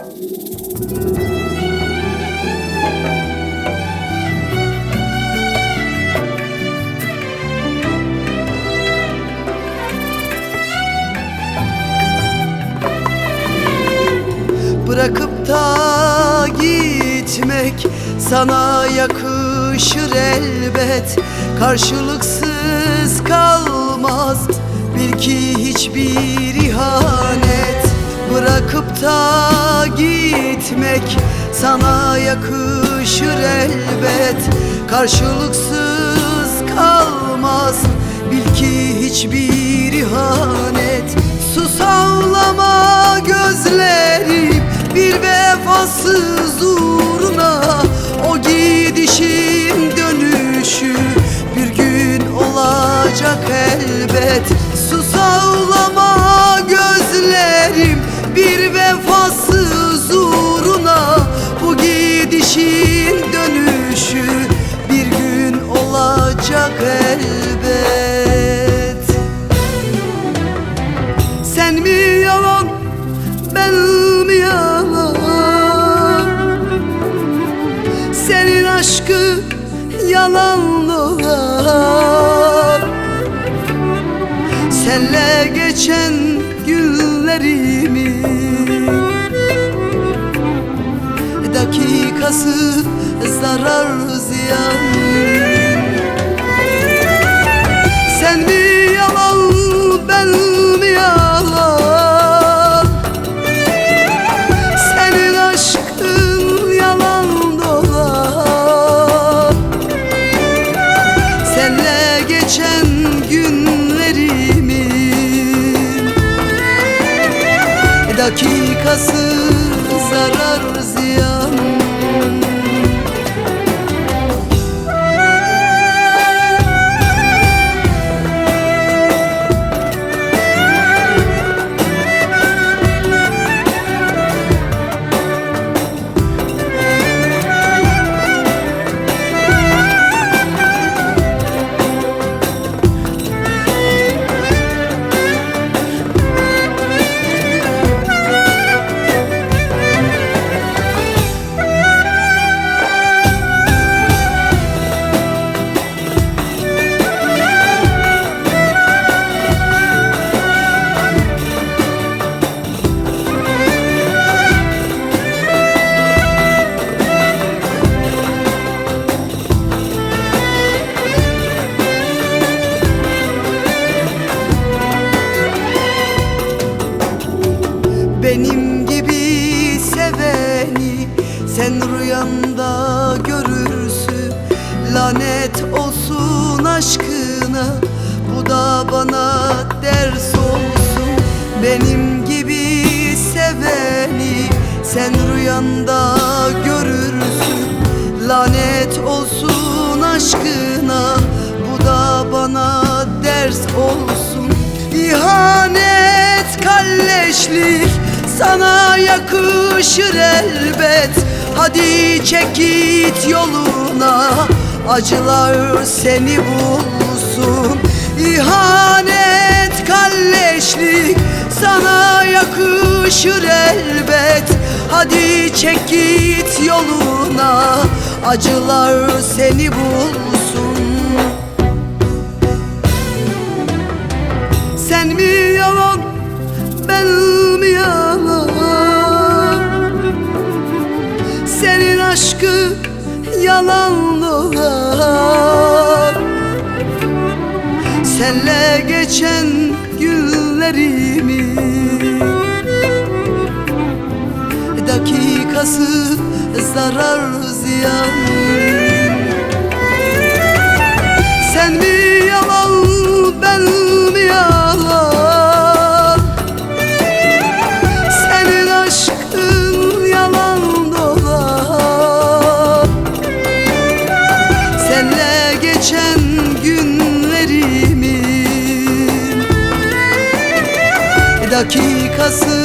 Bırakıp da gitmek sana yakışır elbet. Karşılıksız kalmaz bil ki hiçbir ihanet. Bırakıp da gitmek sana yakışır elbet. Karşılıksız kalmaz bil ki hiçbir ihanet. Sus ağlama gözlerim bir vefasız uğruna. O gidişin dönüşü bir gün olacak elbet. Sus ağlama gözlerim bir vefasız uğruna. Bu gidişin dönüşü bir gün olacak elbet. Sen mi yalan, ben mi yalan? Senin aşkın yalan dolan. Senle geçen günlerimi dakikası zarar ziyan. Sen mi yalan, ben mi yalan? Senin aşkın yalan dolan. Senle geçen günlerimin dakikası zarar ziyan. Benim gibi seveni sen rüyanda görürsün. Lanet olsun aşkına, bu da bana ders olsun. Benim gibi seveni sen rüyanda görürsün. Lanet olsun aşkına, bu da bana ders olsun. İhanet, kalleşlik sana yakışır elbet. Hadi çek git yoluna, acılar seni bulsun. İhanet, kalleşlik sana yakışır elbet. Hadi çek git yoluna, acılar seni bulsun. Sen mi yalan, ben mi yalan? Senin aşkın yalan dolan. Senle geçen günlerimi dakikası zarar ziyan. Sen mi yalan, ben mi yalan? Senin aşkın yalan dolan. Senle geçen günlerimin dakikası